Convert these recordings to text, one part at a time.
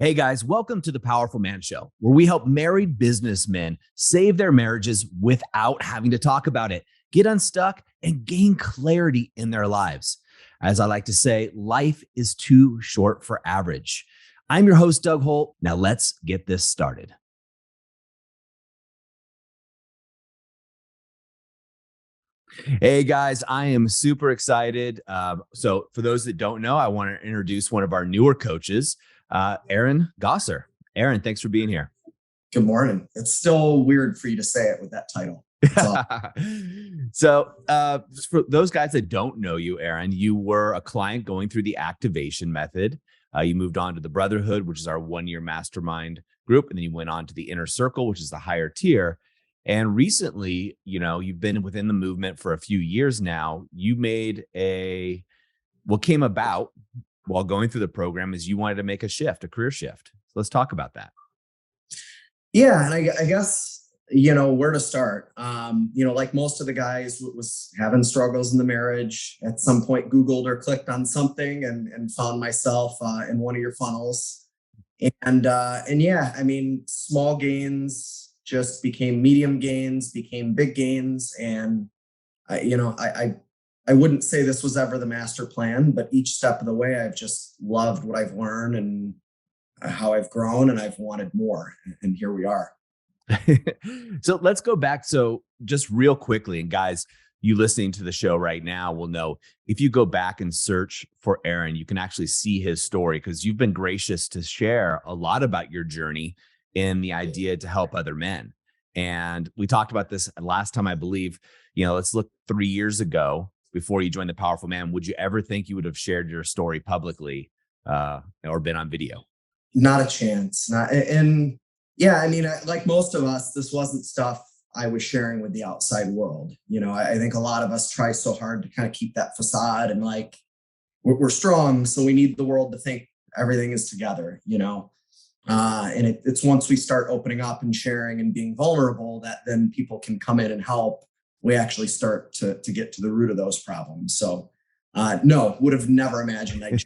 Hey guys, welcome to the Powerful Man Show, where we help married businessmen save their marriages without having to talk about it, get unstuck, and gain clarity in their lives. As I like to say, life is too short for average. I'm your host, Doug Holt. Now let's get this started. Hey guys, I am super excited. So, for those that don't know, I want to introduce one of our newer coaches, Aaron Gosser. Aaron, thanks for being here. Good morning. It's still weird for you to say it with that title. So, for those guys that don't know you, Aaron, you were a client going through the activation method. You moved on to the Brotherhood, which is our 1 year mastermind group. And then you went on to the inner circle, which is the higher tier. And recently, you've been within the movement for a few years now. You made what came about while going through the program is you wanted to make a career shift. So let's talk about that. Yeah, and I guess where to start. Like most of the guys was having struggles in the marriage. At some point, Googled or clicked on something and found myself in one of your funnels. And yeah, I mean, small gains just became medium gains, became big gains, and I wouldn't say this was ever the master plan, but each step of the way, I've just loved what I've learned and how I've grown, and I've wanted more. And here we are. So let's go back. So just real quickly, and guys, you listening to the show right now will know if you go back and search for Aaron, you can actually see his story because you've been gracious to share a lot about your journey in the idea to help other men. And we talked about this last time, I believe. Let's look 3 years ago before you joined the Powerful Man. Would you ever think you would have shared your story publicly or been on video? Not a chance. And yeah, I mean, like most of us, this wasn't stuff I was sharing with the outside world. I think a lot of us try so hard to kind of keep that facade and like we're strong, so we need the world to think everything is together. And it's once we start opening up and sharing and being vulnerable that then people can come in and help. We actually start to get to the root of those problems. So no, would have never imagined I'd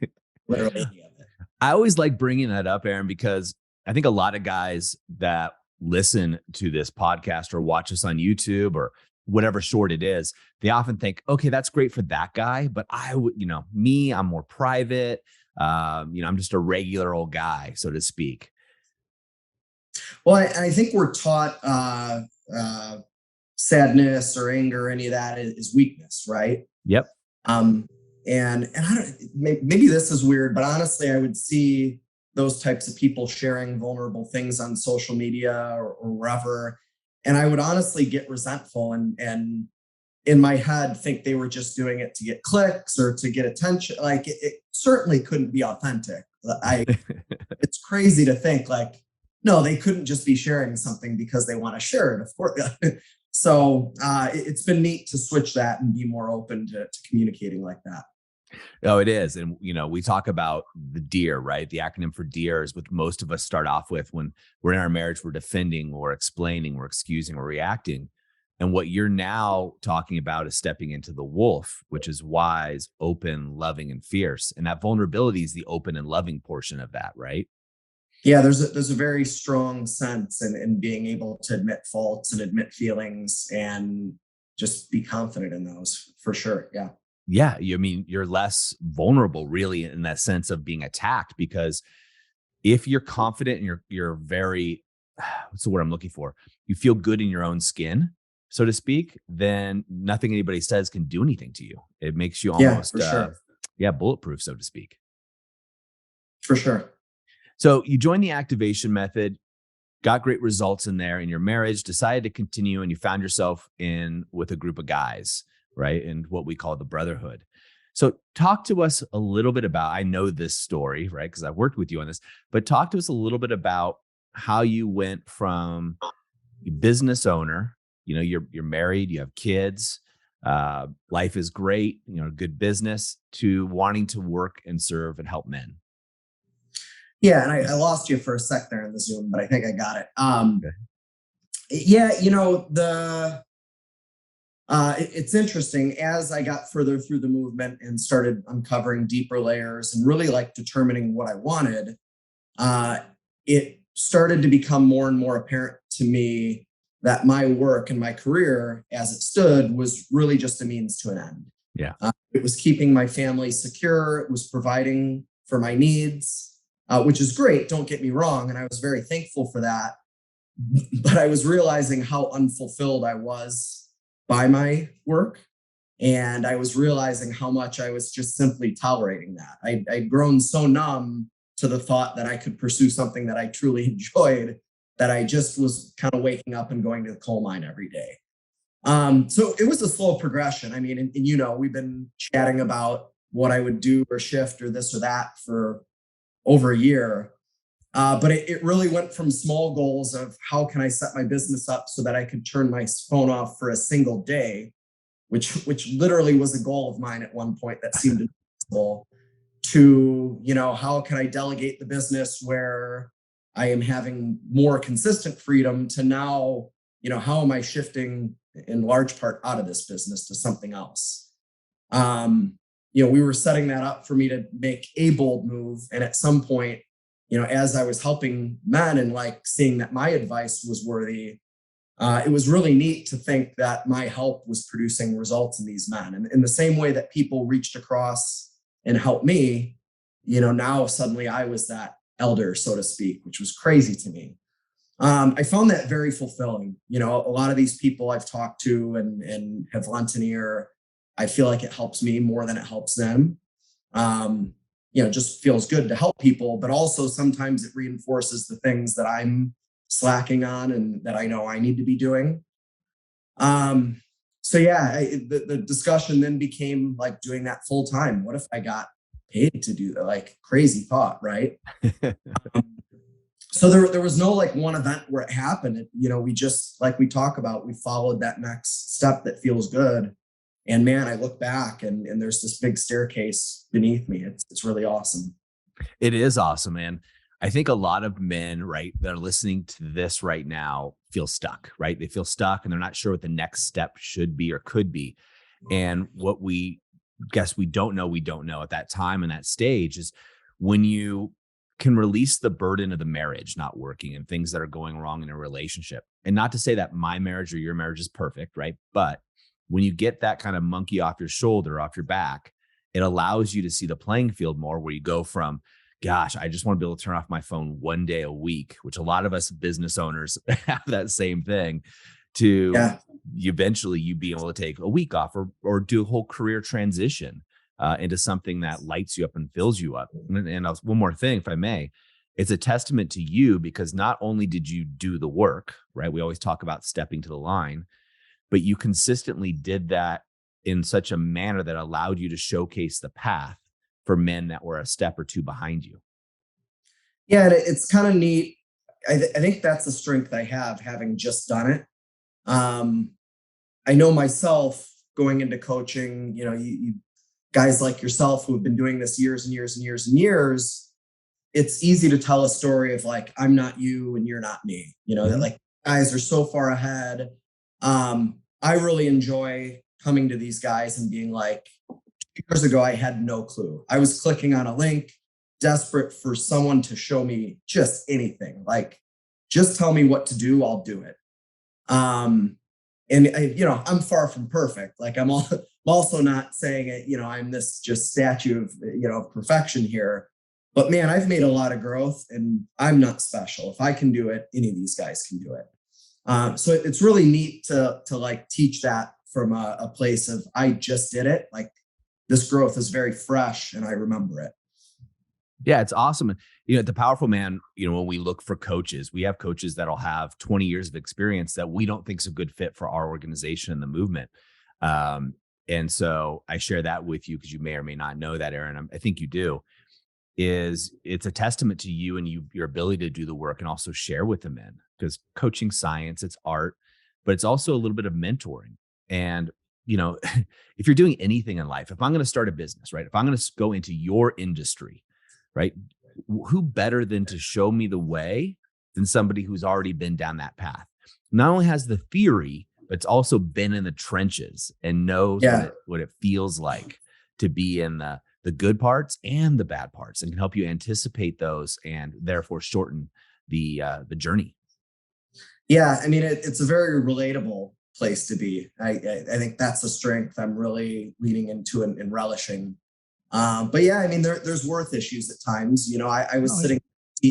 literally any of it. I always like bringing that up, Aaron, because I think a lot of guys that listen to this podcast or watch us on YouTube or whatever short it is, they often think, okay, that's great for that guy. But I would, me, I'm more private. I'm just a regular old guy, so to speak. Well, I think we're taught sadness or anger, any of that is weakness, right? Yep. And I don't, maybe this is weird, but honestly, I would see those types of people sharing vulnerable things on social media or wherever, and I would honestly get resentful and in my head think they were just doing it to get clicks or to get attention. Like it certainly couldn't be authentic. It's crazy to think like, no, they couldn't just be sharing something because they want to share it, of course. So it's been neat to switch that and be more open to communicating like that. Oh, it is. And, we talk about the DEAR, right? The acronym for DEAR is what most of us start off with when we're in our marriage. We're defending, we're explaining, we're excusing, we're reacting. And what you're now talking about is stepping into the wolf, which is wise, open, loving, and fierce. And that vulnerability is the open and loving portion of that, right? Yeah, there's a very strong sense in being able to admit faults and admit feelings and just be confident in those for sure. Yeah. Yeah. You're less vulnerable really in that sense of being attacked, because if you're confident and you're very, what's the word I'm looking for? You feel good in your own skin, so to speak, then nothing anybody says can do anything to you. It makes you almost, for sure. Bulletproof, so to speak. For sure. So you joined the activation method, got great results in there in your marriage, decided to continue, and you found yourself in with a group of guys, right? And what we call the Brotherhood. So talk to us a little bit about, I know this story, right? Because I've worked with you on this, but talk to us a little bit about how you went from a business owner, you're married, you have kids, life is great, good business, to wanting to work and serve and help men. Yeah, and I lost you for a sec there in the Zoom, but I think I got it. Okay. Yeah, it's interesting. As I got further through the movement and started uncovering deeper layers and really like determining what I wanted, uh, it started to become more and more apparent to me that my work and my career as it stood was really just a means to an end. Yeah. It was keeping my family secure. It was providing for my needs, which is great. Don't get me wrong. And I was very thankful for that. But I was realizing how unfulfilled I was by my work. And I was realizing how much I was just simply tolerating that. I'd grown so numb to the thought that I could pursue something that I truly enjoyed that I just was kind of waking up and going to the coal mine every day. So it was a slow progression. I mean, and we've been chatting about what I would do or shift or this or that for over a year. But it really went from small goals of how can I set my business up so that I could turn my phone off for a single day, which literally was a goal of mine at one point that seemed impossible, to how can I delegate the business where I am having more consistent freedom, to now how am I shifting in large part out of this business to something else. We were setting that up for me to make a bold move, and at some point, as I was helping men and like seeing that my advice was worthy, it was really neat to think that my help was producing results in these men. And in the same way that people reached across and helped me, now suddenly I was that elder, so to speak, which was crazy to me. I found that very fulfilling. A lot of these people I've talked to and have lent an ear, I feel like it helps me more than it helps them. It just feels good to help people, but also sometimes it reinforces the things that I'm slacking on and that I know I need to be doing. So yeah, the discussion then became like doing that full time. What if I got paid to do that? Like crazy thought, right? So there was no like one event where it happened. We just, like we talk about, we followed that next step that feels good. And man, I look back and there's this big staircase beneath me. It's really awesome. It is awesome, man. I think a lot of men, right, that are listening to this right now feel stuck, right? They feel stuck and they're not sure what the next step should be or could be. And what we guess we don't know at that time and that stage is when you can release the burden of the marriage not working and things that are going wrong in a relationship. And not to say that my marriage or your marriage is perfect, right? But when you get that kind of monkey off your shoulder, off your back, it allows you to see the playing field more, where you go from, gosh, I just want to be able to turn off my phone one day a week, which a lot of us business owners have that same thing, to Yeah. eventually you be able to take a week off or do a whole career transition into something that lights you up and fills you up. And one more thing, if I may, it's a testament to you, because not only did you do the work, right? We always talk about stepping to the line, but you consistently did that in such a manner that allowed you to showcase the path for men that were a step or two behind you. Yeah, it's kind of neat. I think that's the strength I have, having just done it. Um, I know myself going into coaching, you guys like yourself who have been doing this years and years and years and years, it's easy to tell a story of like, I'm not you and you're not me, that Mhm. like guys are so far ahead. I really enjoy coming to these guys and being like, 2 years ago, I had no clue. I was clicking on a link, desperate for someone to show me just anything. Like, just tell me what to do, I'll do it. Um, I'm far from perfect. Like, also not saying it. I'm this just statue of of perfection here. But man, I've made a lot of growth, and I'm not special. If I can do it, any of these guys can do it. So it's really neat to like teach that from a place of I just did it. Like this growth is very fresh, and I remember it. Yeah, it's awesome. And, at the Powerful Man, when we look for coaches, we have coaches that'll have 20 years of experience that we don't think is a good fit for our organization and the movement. Um, and so I share that with you because you may or may not know that, Aaron. I think you do. Is it's a testament to you and your ability to do the work and also share with the men, because coaching science, it's art, but it's also a little bit of mentoring. And you know if you're doing anything in life, if I'm going to start a business, right, if I'm going to go into your industry, right, who better than to show me the way than somebody who's already been down that path, not only has the theory, but it's also been in the trenches and knows Yeah. what it feels like to be in the the good parts and the bad parts, and can help you anticipate those and therefore shorten the journey. Yeah, I mean, it's a very relatable place to be. I think that's a strength I'm really leaning into and relishing. But yeah, I mean, there's worth issues at times. I was Oh yeah. sitting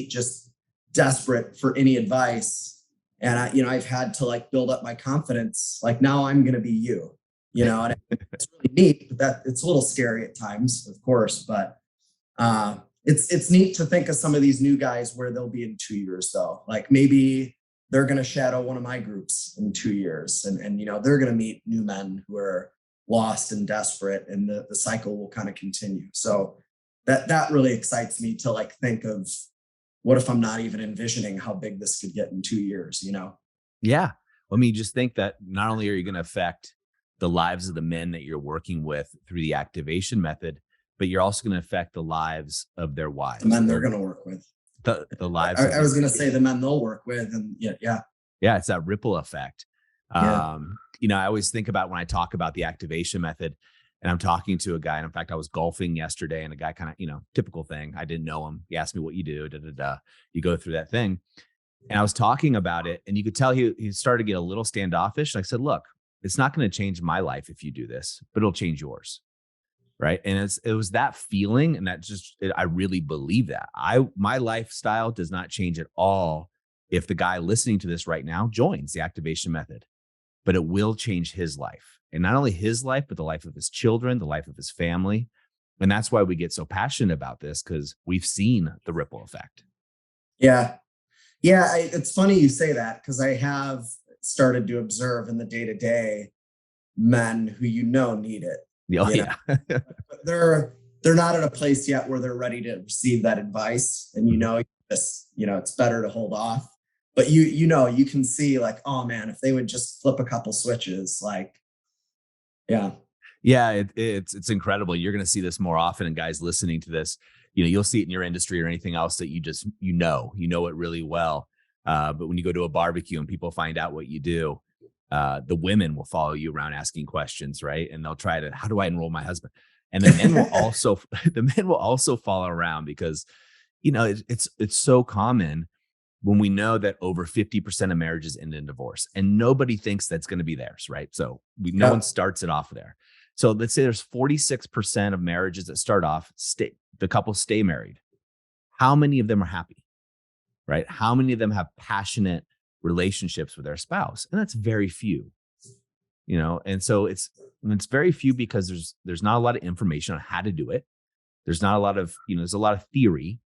just desperate for any advice, and I've had to like build up my confidence. Like now, I'm going to be you. And it's really neat, but that it's a little scary at times, of course. But it's neat to think of some of these new guys where they'll be in 2 years, though. Like maybe they're going to shadow one of my groups in 2 years, and they're going to meet new men who are lost and desperate, and the cycle will kind of continue. So that really excites me to like think of what if I'm not even envisioning how big this could get in 2 years. Yeah. I mean, just think that not only are you going to affect the lives of the men that you're working with through the activation method, but you're also going to affect the lives of their The wives, men they're going to work with. the lives of I their was going to say the men they'll work with, and yeah, yeah, it's that ripple effect. yeah, I always think about when I talk about the activation method and I'm talking to a guy. And in fact, I was golfing yesterday and a guy kind of, typical thing. I didn't know him. He asked me what you do, da, da, da. You go through that thing. And I was talking about it and you could tell he started to get a little standoffish. I said, look, it's not going to change my life if you do this, but it'll change yours. Right. And it was that feeling. And I really believe that my lifestyle does not change at all if the guy listening to this right now joins the activation method, but it will change his life, and not only his life, but the life of his children, the life of his family. And that's why we get so passionate about this, because we've seen the ripple effect. yeah, yeah. It's funny you say that because I have started to observe in the day to day men who need it. Oh You know, yeah. they're not at a place yet where they're ready to receive that advice, and it's better to hold off. But you can see like, oh man, if they would just flip a couple switches, like, yeah, Yeah, it's incredible. You're going to see this more often, and guys listening to this, you'll see it in your industry or anything else that you know it really well. But when you go to a barbecue and people find out what you do, the women will follow you around asking questions, right? And they'll try to, how do I enroll my husband? And the men will also the men will also follow around because it's so common when we know that over 50% of marriages end in divorce, and nobody thinks that's going to be theirs, right? So no one yeah, starts it off there. So let's say there's 46% of marriages that start off, the couple stay married. How many of them are happy, right? How many of them have passionate relationships with their spouse? And that's very few, And so it's very few because there's not a lot of information on how to do it. There's not a lot of, there's a lot of theory,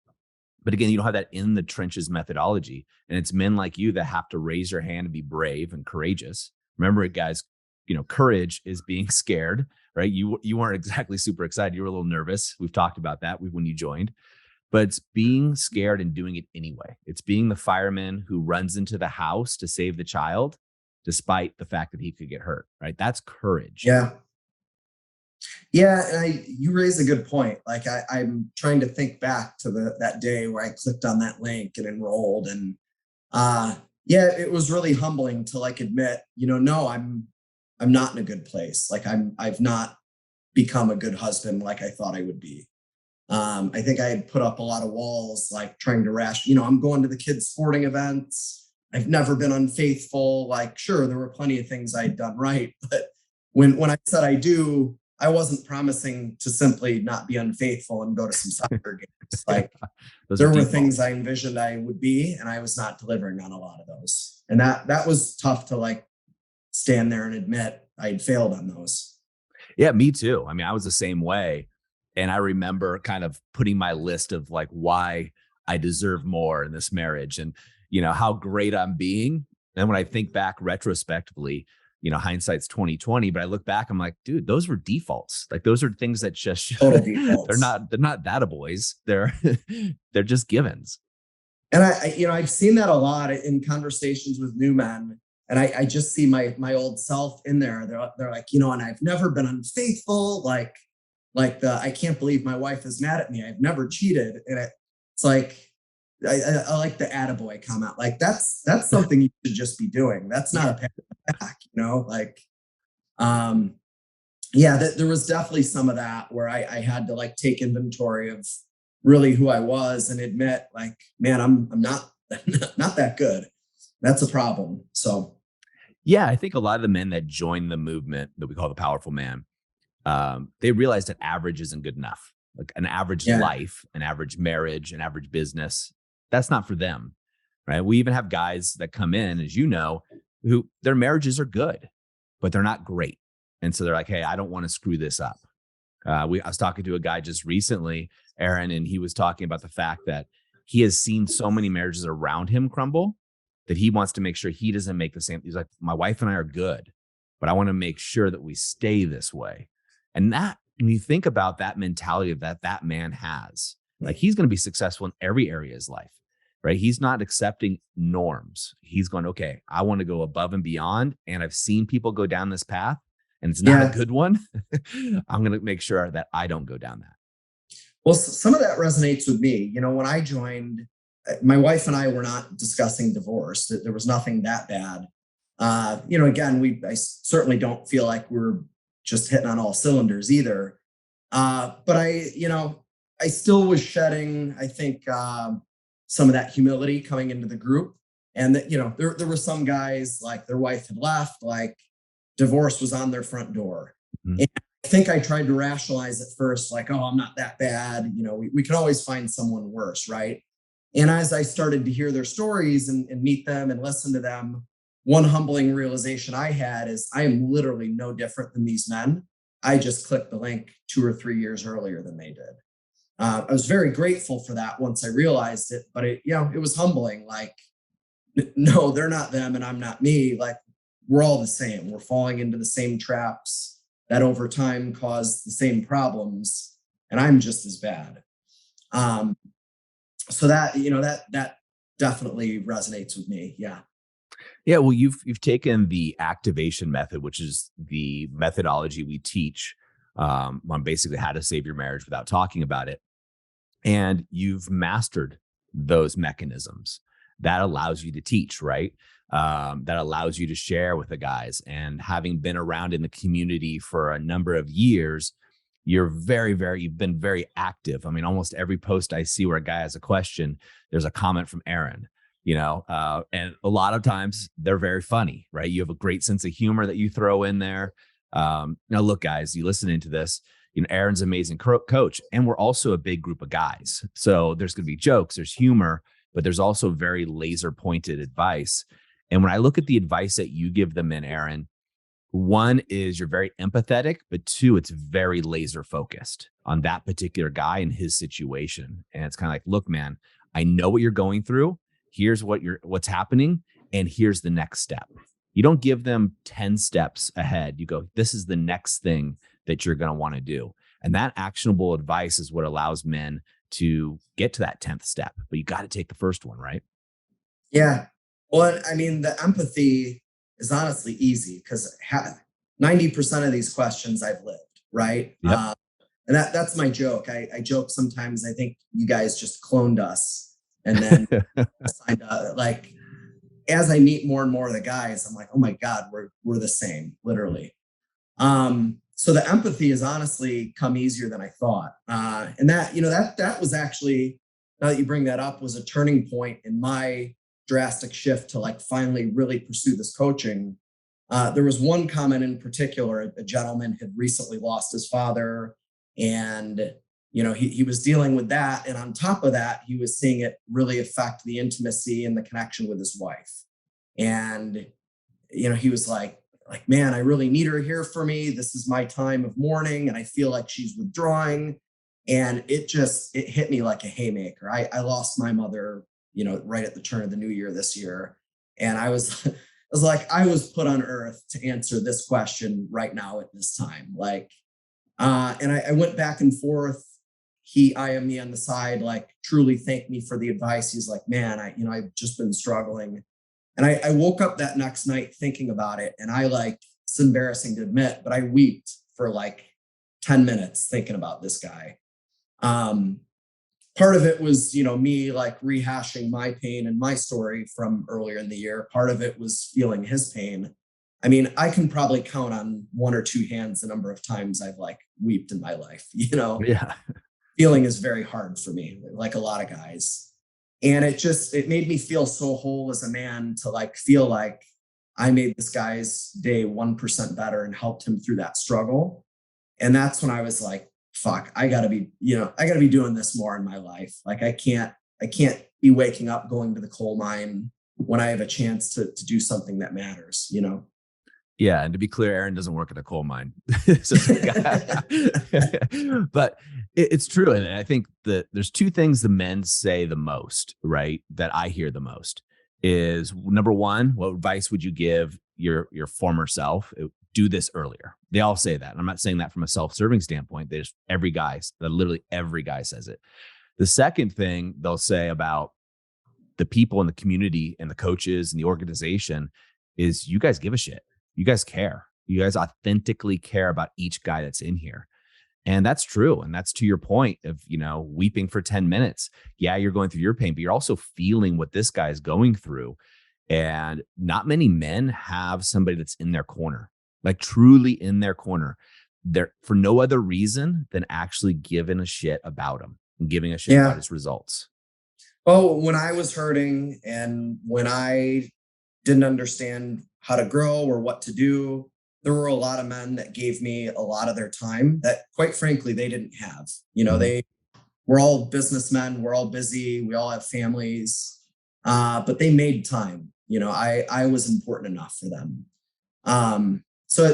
but again, you don't have that in the trenches methodology. And it's men like you that have to raise your hand and be brave and courageous. Remember it, guys, courage is being scared, right? You weren't exactly super excited. You were a little nervous. We've talked about that when you joined, but it's being scared and doing it anyway. It's being the fireman who runs into the house to save the child, despite the fact that he could get hurt, right? That's courage. yeah. Yeah, and you raise a good point. Like I'm trying to think back to that day where I clicked on that link and enrolled, and yeah, it was really humbling to like admit, no, I'm not in a good place. Like I've not become a good husband like I thought I would be. I think I had put up a lot of walls, like trying to I'm going to the kids' sporting events. I've never been unfaithful. Like, sure, there were plenty of things I'd done right, but when I said I do, I wasn't promising to simply not be unfaithful and go to some soccer games. Like Those are there were defaults. things I envisioned I would be, and I was not delivering on a lot of those. And that was tough to like stand there and admit I'd failed on those. Yeah, me too. I mean, I was the same way. And I remember kind of putting my list of like why I deserve more in this marriage and, how great I'm being. And when I think back retrospectively, hindsight's 2020, but I look back, I'm like, dude, those were defaults. Like those are things that just, Total they're defaults. not data boys. They're just givens. And I've seen that a lot in conversations with new men. And I just see my old self in there. They're like, and I've never been unfaithful. Like I can't believe my wife is mad at me. I've never cheated. And it's like, I like the attaboy comment. Like that's something you should just be doing. That's not a pat on the back, like, yeah, there was definitely some of that where I had to like take inventory of really who I was and admit like, man, I'm not not that good. That's a problem. So Yeah, I think a lot of the men that join the movement that we call the powerful man, they realize that average isn't good enough. Like an average yeah, life, an average marriage, an average business, that's not for them, right? We even have guys that come in, as you know, who their marriages are good, but they're not great. And so they're like, hey, I don't want to screw this up. I was talking to a guy just recently, Aaron, and he was talking about the fact that he has seen so many marriages around him crumble that he wants to make sure he doesn't make the same. He's like, my wife and I are good, but I want to make sure that we stay this way. And that, when you think about that mentality of that man has, like he's going to be successful in every area of his life, right? He's not accepting norms. He's going, okay, I want to go above and beyond. And I've seen people go down this path and it's not a yeah. good one. I'm going to make sure that I don't go down that. Well, some of that resonates with me. You know, when I joined, my wife and I were not discussing divorce. There was nothing that bad. You know, again, I certainly don't feel like we're just hitting on all cylinders either. But you know, I still was shedding, I think, some of that humility coming into the group. And that, you know, there were some guys like their wife had left, like divorce was on their front door. Mhm. And I think I tried to rationalize at first, like, oh, I'm not that bad. You know, we can always find someone worse, right? And as I started to hear their stories and meet them and listen to them, one humbling realization I had is I am literally no different than these men. I just clicked the link 2 or 3 years earlier than they did. I was very grateful for that once I realized it, but it, you know, it was humbling. Like, no, they're not them and I'm not me. Like, we're all the same. We're falling into the same traps that over time cause the same problems, and I'm just as bad. Um, so that, you know, that definitely resonates with me. Yeah. Yeah, well, you've taken the activation method, which is the methodology we teach on basically how to save your marriage without talking about it, and you've mastered those mechanisms. That allows you to teach, right? That allows you to share with the guys. And having been around in the community for a number of years, you've been very active. I mean, almost every post I see where a guy has a question, there's a comment from Aaron, and a lot of times they're very funny, right? You have a great sense of humor that you throw in there. Now, look, guys, you listening to this, Aaron's an amazing coach, and we're also a big group of guys. So there's going to be jokes, there's humor, but there's also very laser pointed advice. And when I look at the advice that you give them in, Aaron, one is you're very empathetic, but two, it's very laser focused on that particular guy and his situation. And it's kind of like, look, man, I know what you're going through. Here's what's happening, and here's the next step. You don't give them 10 steps ahead. You go, this is the next thing that you're going to want to do. And that actionable advice is what allows men to get to that 10th step. But you got to take the first one, right? Yeah. Well, I mean, the empathy is honestly easy because 90% of these questions I've lived, right? Yep. And that's my joke. I joke sometimes. I think you guys just cloned us, and then signed like as I meet more and more of the guys, I'm like, oh my god, we're the same, literally. So the empathy has honestly come easier than I thought, and that you know that was actually, now that you bring that up, was a turning point in my drastic shift to like finally really pursue this coaching. There was one comment in particular. A gentleman had recently lost his father, and you know he was dealing with that, and on top of that, he was seeing it really affect the intimacy and the connection with his wife. And you know he was like, man, I really need her here for me. This is my time of mourning, and I feel like she's withdrawing. And it hit me like a haymaker. I lost my mother, you know, right at the turn of the new year this year, and I was I was like, I was put on earth to answer this question right now at this time. Like, and I went back and forth. He IM me on the side, like truly thanked me for the advice. He's like, man, I've just been struggling. And I woke up that next night thinking about it. And I like, it's embarrassing to admit, but I wept for like 10 minutes thinking about this guy. Um, Part of it was, you know, me like rehashing my pain and my story from earlier in the year. Part of it was feeling his pain. I mean, I can probably count on one or two hands the number of times I've like weeped in my life. Yeah. Feeling is very hard for me, like a lot of guys. And it made me feel so whole as a man to like feel like I made this guy's day 1% better and helped him through that struggle. And that's when I was like, fuck, I gotta be doing this more in my life. Like I can't be waking up going to the coal mine when I have a chance to do something that matters. Yeah, and to be clear, Aaron doesn't work at a coal mine. But it's true. And I think that there's two things the men say the most, right? That I hear the most is, number one, what advice would you give your former self? Do this earlier. They all say that. And I'm not saying that from a self-serving standpoint. Literally every guy says it. The second thing they'll say about the people in the community and the coaches and the organization is, you guys give a shit. You guys care. You guys authentically care about each guy that's in here. And that's true. And that's to your point of, weeping for 10 minutes. Yeah, you're going through your pain, but you're also feeling what this guy is going through. And not many men have somebody that's in their corner, like truly in their corner. They're for no other reason than actually giving a shit about him and giving a shit about his results. Oh, when I was hurting and when I didn't understand how to grow or what to do, there were a lot of men that gave me a lot of their time that, quite frankly, they didn't have. We're all businessmen, we're all busy, we all have families, but they made time. I was important enough for them. So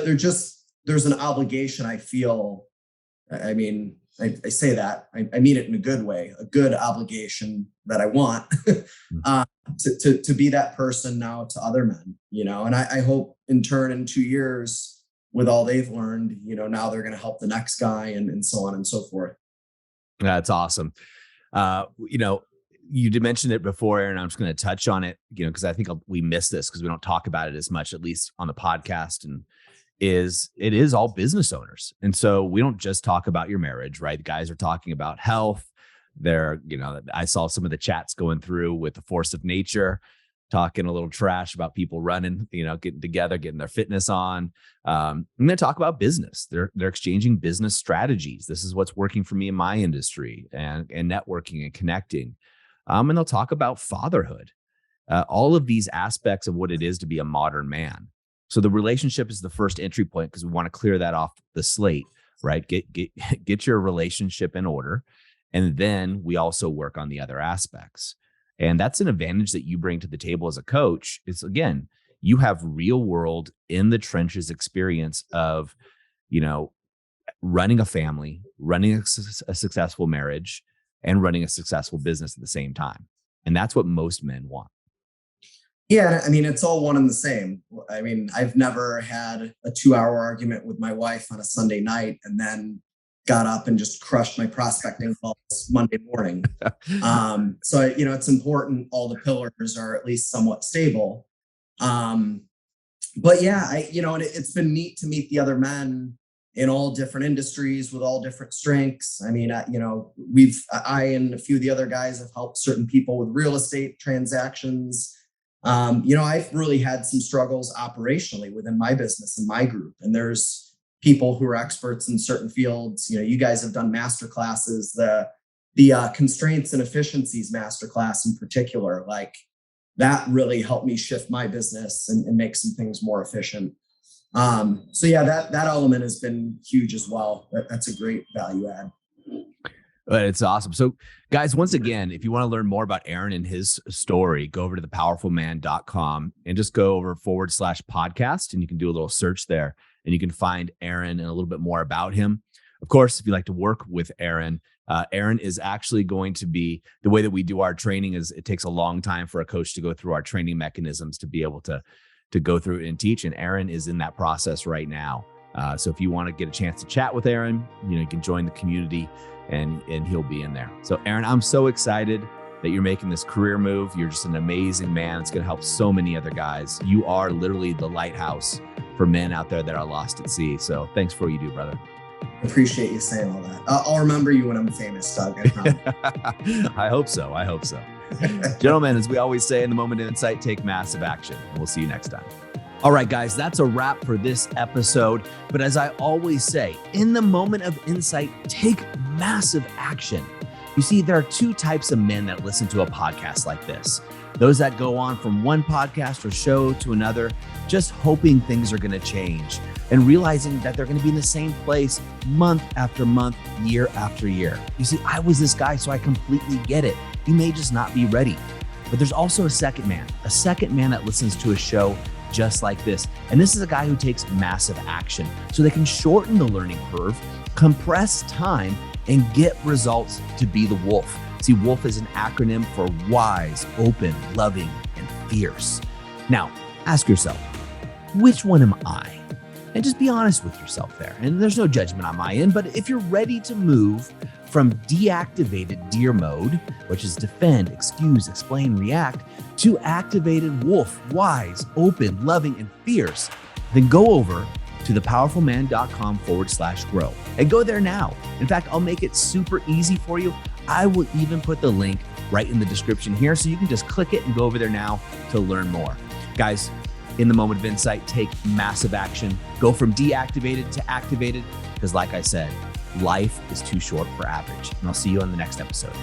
there's an obligation I feel. I mean, I say that, I mean it in a good way, a good obligation that I want to be that person now to other men, and I hope in turn in 2 years with all they've learned, now they're going to help the next guy and so on and so forth. That's awesome. You did mention it before, Aaron. I'm just going to touch on it, because I think we miss this because we don't talk about it as much, at least on the podcast. And it is all business owners. And so we don't just talk about your marriage, right? The guys are talking about health. I saw some of the chats going through with the force of nature, talking a little trash about people running, getting together, getting their fitness on. I'm going to talk about business. They're exchanging business strategies. This is what's working for me in my industry and networking and connecting. And they'll talk about fatherhood, all of these aspects of what it is to be a modern man. So the relationship is the first entry point because we want to clear that off the slate, right? Get your relationship in order. And then we also work on the other aspects. And that's an advantage that you bring to the table as a coach. Is, again, you have real world in the trenches experience of, running a family, running a successful marriage, and running a successful business at the same time. And that's what most men want. Yeah, I mean, it's all one and the same. I mean, I've never had a 2-hour argument with my wife on a Sunday night and then got up and just crushed my prospecting calls Monday morning. So, it's important all the pillars are at least somewhat stable. But yeah, it's been neat to meet the other men in all different industries with all different strengths. I mean, I and a few of the other guys have helped certain people with real estate transactions. I've really had some struggles operationally within my business and my group. And there's people who are experts in certain fields. You guys have done master classes, the constraints and efficiencies masterclass in particular, like that really helped me shift my business and make some things more efficient. So yeah, that element has been huge as well. That's a great value add. It's awesome. So guys, once again, if you want to learn more about Aaron and his story, go over to thepowerfulman.com and just go over /podcast. And you can do a little search there and you can find Aaron and a little bit more about him. Of course, if you like to work with Aaron, Aaron is actually going to be, the way that we do our training is it takes a long time for a coach to go through our training mechanisms to be able to go through and teach. And Aaron is in that process right now. So if you want to get a chance to chat with Aaron, you can join the community and he'll be in there. So Aaron, I'm so excited that you're making this career move. You're just an amazing man. It's going to help so many other guys. You are literally the lighthouse for men out there that are lost at sea. So thanks for what you do, brother. I appreciate you saying all that. I'll remember you when I'm famous, Doug. I hope so. I hope so. Gentlemen, as we always say in the Moment of Insight, take massive action. And we'll see you next time. All right, guys, that's a wrap for this episode. But as I always say, in the moment of insight, take massive action. You see, there are two types of men that listen to a podcast like this. Those that go on from one podcast or show to another, just hoping things are going to change and realizing that they're going to be in the same place month after month, year after year. You see, I was this guy, so I completely get it. You may just not be ready. But there's also a second man that listens to a show just like this. And this is a guy who takes massive action so they can shorten the learning curve, compress time, and get results to be the wolf. See, wolf is an acronym for wise, open, loving, and fierce. Now, ask yourself, which one am I? And just be honest with yourself there. And there's no judgment on my end, but if you're ready to move from deactivated deer mode, which is defend, excuse, explain, react, to activated wolf, wise, open, loving, and fierce, then go over to thepowerfulman.com/grow and go there now. In fact, I'll make it super easy for you. I will even put the link right in the description here so you can just click it and go over there now to learn more. Guys, in the moment of insight, take massive action. Go from deactivated to activated because like I said, life is too short for average. And I'll see you on the next episode.